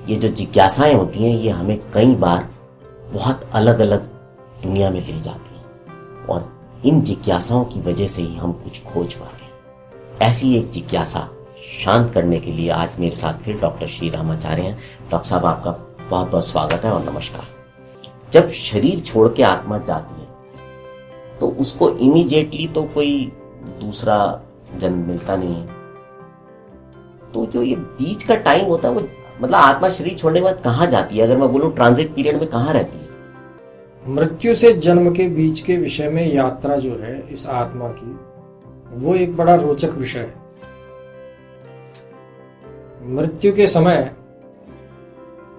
ये जो जिज्ञासाएं होती हैं ये हमें कई बार बहुत अलग अलग दुनिया में ले जाती हैं और इन जिज्ञासाओं की वजह से ही हम कुछ खोज पाते हैं। ऐसी एक जिज्ञासा शांत करने के लिए आज मेरे साथ फिर डॉक्टर श्री राम आचार्य हैं। डॉक्टर साहब, आपका बहुत बहुत स्वागत है और नमस्कार। जब शरीर छोड़ के आत्मा जाती है तो उसको इमीडिएटली तो कोई दूसरा जन्म मिलता नहीं है, तो जो ये बीच का टाइम होता है वो मतलब आत्मा शरीर छोड़ने के बाद कहाँ जाती है? अगर मैं बोलूं ट्रांजिट पीरियड में कहाँ रहती है? मृत्यु से जन्म के बीच के विषय में यात्रा जो है इस आत्मा की, वो एक बड़ा रोचक विषय है। मृत्यु के समय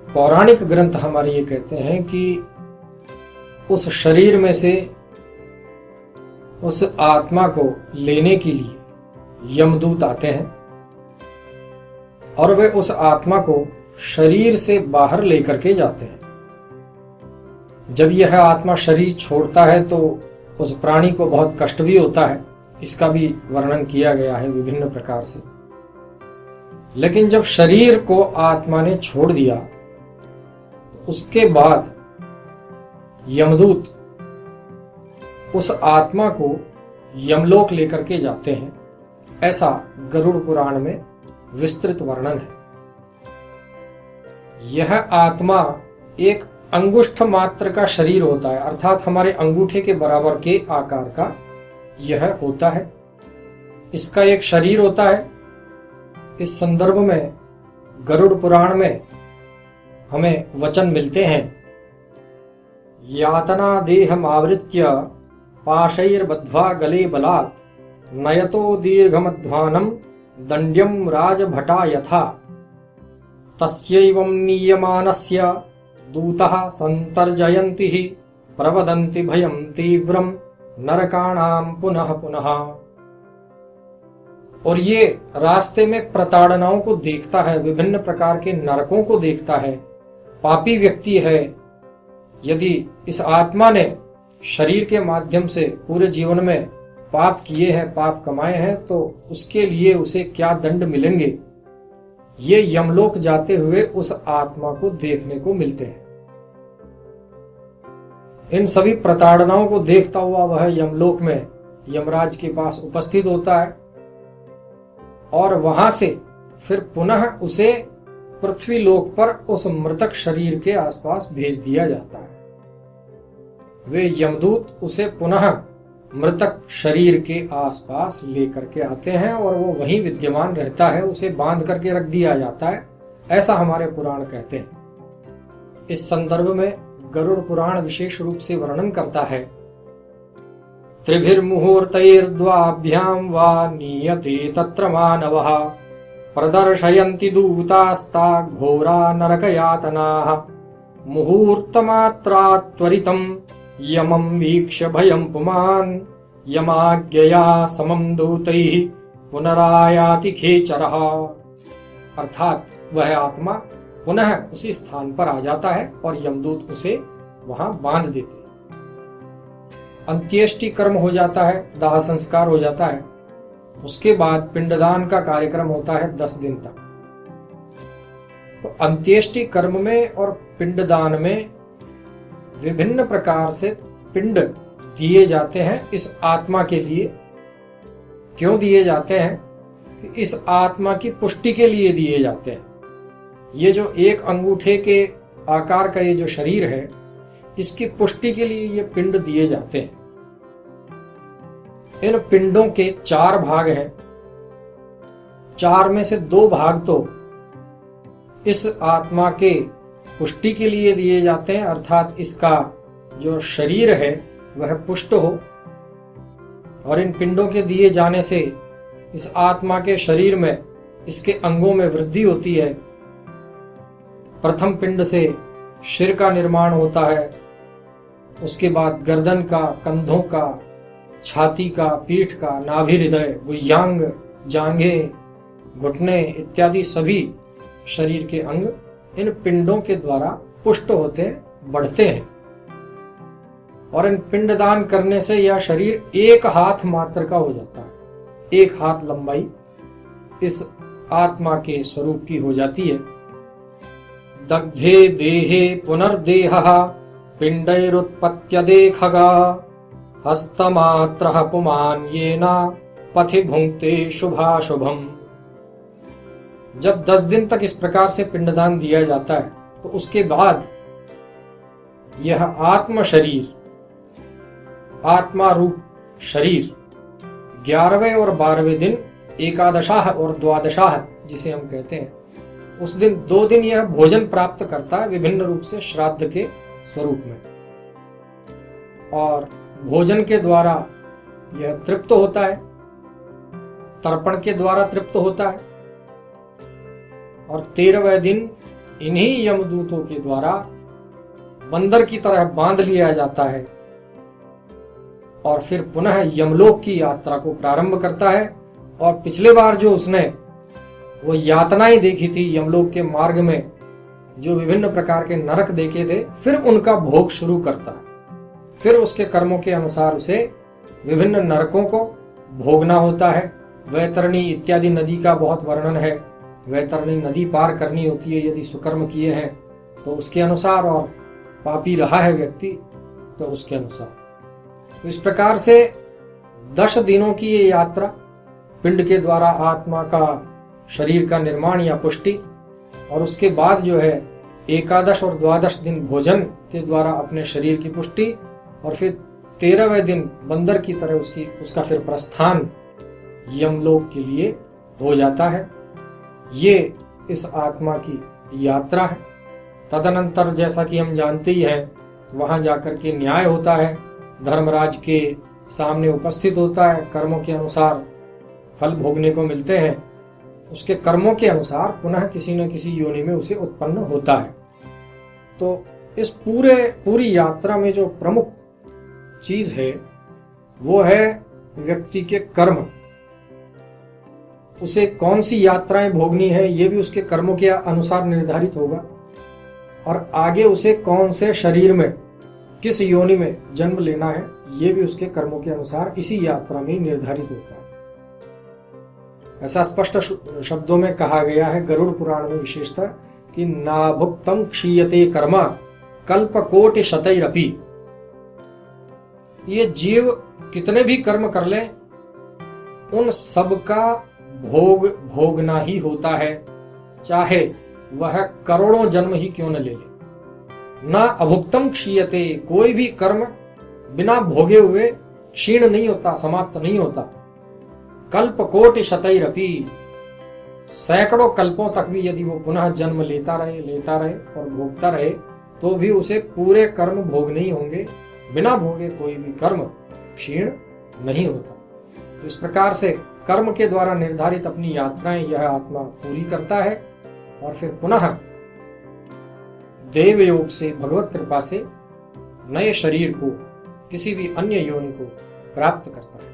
पौराणिक ग्रंथ हमारे ये कहते हैं कि उस शरीर में से उस आत्मा को लेने के लिए यमदूत आते हैं और वे उस आत्मा को शरीर से बाहर लेकर के जाते हैं। जब यह आत्मा शरीर छोड़ता है तो उस प्राणी को बहुत कष्ट भी होता है, इसका भी वर्णन किया गया है विभिन्न प्रकार से। लेकिन जब शरीर को आत्मा ने छोड़ दिया तो उसके बाद यमदूत उस आत्मा को यमलोक लेकर के जाते हैं, ऐसा गरुड़ पुराण में विस्तृत वर्णन है। यह आत्मा एक अंगुष्ठ मात्र का शरीर होता है, अर्थात हमारे अंगूठे के बराबर के आकार का यह होता है। इसका एक शरीर होता है। इस संदर्भ में गरुड़ पुराण में हमें वचन मिलते हैं, यातना देहम आवृत्य पाशैर्बद्ध्वा गले बलात् नयतो दीर्घमध्वानं दंड्यम राजभटा यथा तस्यैवं नीयमानस्य दूतः संतर्जयन्ति हि प्रवदन्ति भयं तीव्रं नरकाणां पुनः पुनः। और ये रास्ते में प्रताड़नाओं को देखता है, विभिन्न प्रकार के नरकों को देखता है। पापी व्यक्ति है, यदि इस आत्मा ने शरीर के माध्यम से पूरे जीवन में पाप किए हैं, पाप कमाए हैं, तो उसके लिए उसे क्या दंड मिलेंगे, ये यमलोक जाते हुए उस आत्मा को देखने को मिलते हैं। इन सभी प्रताड़नाओं को देखता हुआ वह यमलोक में यमराज के पास उपस्थित होता है और वहां से फिर पुनः उसे पृथ्वी लोक पर उस मृतक शरीर के आसपास भेज दिया जाता है। वे यमदूत उसे पुनः मृतक शरीर के आसपास लेकर के आते हैं और वो वहीं विद्यमान रहता है, उसे बांध करके रख दिया जाता है, ऐसा हमारे पुराण कहते हैं। इस संदर्भ में गरुड़ पुराण विशेष रूप से वर्णन करता है, त्रिभिर्मुहूर्तैर्द्वाभ्यां वा नीयते तत्र मानवः प्रदर्शयन्ति दूतास्ता घोरा नरकयातनाः मुहूर्तमात्रात् त्वरितं यमं वीक्ष्य भयं पुमान् यमाज्ञया समं दूतैः पुनरायाति खेचरः। अर्थात वह आत्मा पुनः उसी स्थान पर आ जाता है और यमदूत उसे वहां बांध देते हैं। अंत्येष्टि कर्म हो जाता है, दाह संस्कार हो जाता है। उसके बाद पिंडदान का कार्यक्रम होता है 10 दिन तक। तो अंत्येष्टि कर्म में और पिंडदान में विभिन्न प्रकार से पिंड दिए जाते हैं इस आत्मा के लिए। क्यों दिए जाते हैं? इस आत्मा की पुष्टि के लिए दिए जाते हैं। ये जो एक अंगूठे के आकार का ये जो शरीर है, इसकी पुष्टि के लिए ये पिंड दिए जाते हैं। इन पिंडों के 4 भाग हैं। 4 में से 2 भाग तो इस आत्मा के पुष्टि के लिए दिए जाते हैं, अर्थात इसका जो शरीर है वह पुष्ट हो। और इन पिंडों के दिए जाने से इस आत्मा के शरीर में, इसके अंगों में वृद्धि होती है। प्रथम पिंड से सिर का निर्माण होता है, उसके बाद गर्दन का, कंधों का, छाती का, पीठ का, नाभि, हृदय, गुह्यांग, जांघें, घुटने इत्यादि सभी शरीर के अंग इन पिंडों के द्वारा पुष्ट होते हैं, बढ़ते हैं। और इन पिंडदान करने से यह शरीर 1 हाथ मात्र का हो जाता है। 1 हाथ लंबाई इस आत्मा के स्वरूप की हो जाती है। दग्धे देहे पुनर्देहः पिण्डैरुत्पत्यते खगा हस्तमात्रः पुमान् येन पथि भुङ्क्ते शुभाशुभम्। जब 10 दिन तक इस प्रकार से पिंडदान दिया जाता है तो उसके बाद यह आत्म शरीर, आत्मा रूप शरीर 11वें और 12वें दिन, एकादशाह और द्वादशाह जिसे हम कहते हैं, उस दिन 2 दिन यह भोजन प्राप्त करता है विभिन्न रूप से श्राद्ध के स्वरूप में, और भोजन के द्वारा यह तृप्त होता है, तर्पण के द्वारा तृप्त होता है, और 13वें दिन इन्हीं यमदूतों के द्वारा बंदर की तरह बांध लिया जाता है और फिर पुनः यमलोक की यात्रा को प्रारंभ करता है। और पिछले बार जो उसने वो यातनाएं देखी थी यमलोक के मार्ग में, जो विभिन्न प्रकार के नरक देखे थे, फिर उनका भोग शुरू करता है। फिर उसके कर्मों के अनुसार उसे विभिन्न नरकों को भोगना होता है। वैतरणी इत्यादि नदी का बहुत वर्णन है। वैतरणी नदी पार करनी होती है यदि सुकर्म किए हैं तो उसके अनुसार, और पापी रहा है व्यक्ति तो उसके अनुसार। तो इस प्रकार से 10 दिनों की ये यात्रा पिंड के द्वारा आत्मा का शरीर का निर्माण या पुष्टि, और उसके बाद जो है एकादश और द्वादश दिन भोजन के द्वारा अपने शरीर की पुष्टि, और फिर 13वें दिन बंदर की तरह उसका फिर प्रस्थान यमलोक के लिए हो जाता है। ये इस आत्मा की यात्रा है। तदनंतर जैसा कि हम जानते ही हैं, वहां जाकर के न्याय होता है, धर्मराज के सामने उपस्थित होता है, कर्मों के अनुसार फल भोगने को मिलते हैं, उसके कर्मों के अनुसार पुनः किसी न किसी योनि में उसे उत्पन्न होता है। तो इस पूरी यात्रा में जो प्रमुख चीज है वो है व्यक्ति के कर्म। उसे कौन सी यात्राएं भोगनी है ये भी उसके कर्मों के अनुसार निर्धारित होगा, और आगे उसे कौन से शरीर में, किस योनि में जन्म लेना है ये भी उसके कर्मों के अनुसार इसी यात्रा में निर्धारित होता है। ऐसा स्पष्ट शब्दों में कहा गया है गरुड़ पुराण में विशेषतः कि नाभुक्तम क्षीयते कर्म कल्पकोटि शतैरपि। ये जीव कितने भी कर्म कर ले, उन सब का भोगना ही होता है, चाहे वह करोड़ों जन्म ही क्यों न ले ले। ना अभुक्तम क्षीयते, कोई भी कर्म बिना भोगे हुए क्षीण नहीं होता, समाप्त नहीं होता। कल्प कोटि शतैरपि, सैकड़ों कल्पों तक भी यदि वो पुनः जन्म लेता रहे और भोगता रहे तो भी उसे पूरे कर्म भोगने ही होंगे। बिना भोगे कोई भी कर्म क्षीण नहीं होता। तो इस प्रकार से कर्म के द्वारा निर्धारित अपनी यात्राएं यह आत्मा पूरी करता है, और फिर पुनः देव योग से, भगवत कृपा से नए शरीर को, किसी भी अन्य योनि को प्राप्त करता है।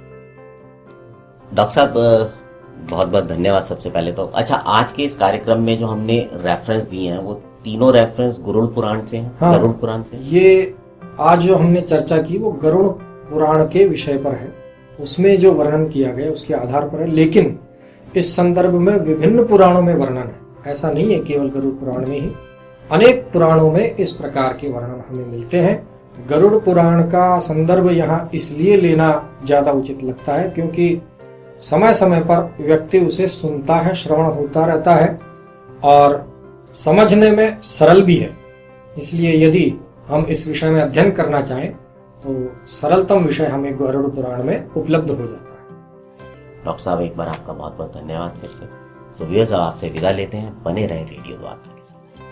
डॉक्टर साहब बहुत बहुत धन्यवाद सबसे पहले तो। अच्छा, आज के इस कार्यक्रम में जो हमने रेफरेंस दिए हैं वो तीनों रेफरेंस गरुड़ पुराण से हैं। हाँ, गरुड़ पुराण से। ये आज जो हमने चर्चा की वो गरुड़ पुराण के विषय पर है, उसमें जो वर्णन किया गया उसके आधार पर है, लेकिन इस संदर्भ में विभिन्न पुराणों में वर्णन है। ऐसा नहीं है केवल गरुड़ पुराण में ही, अनेक पुराणों में इस प्रकार के वर्णन हमें मिलते हैं। गरुड़ पुराण का संदर्भ यहाँ इसलिए लेना ज्यादा उचित लगता है क्योंकि समय समय पर व्यक्ति उसे सुनता है, श्रवण होता रहता है और समझने में सरल भी है। इसलिए यदि हम इस विषय में अध्ययन करना चाहें तो सरलतम विषय हमें गरुड़ पुराण में उपलब्ध हो जाता है। डॉक्टर साहब एक बार आपका बहुत बहुत धन्यवाद फिर से। सो व्यूअर्स, आपसे विदा लेते हैं। बने रहे रेडियो द्वारका के साथ।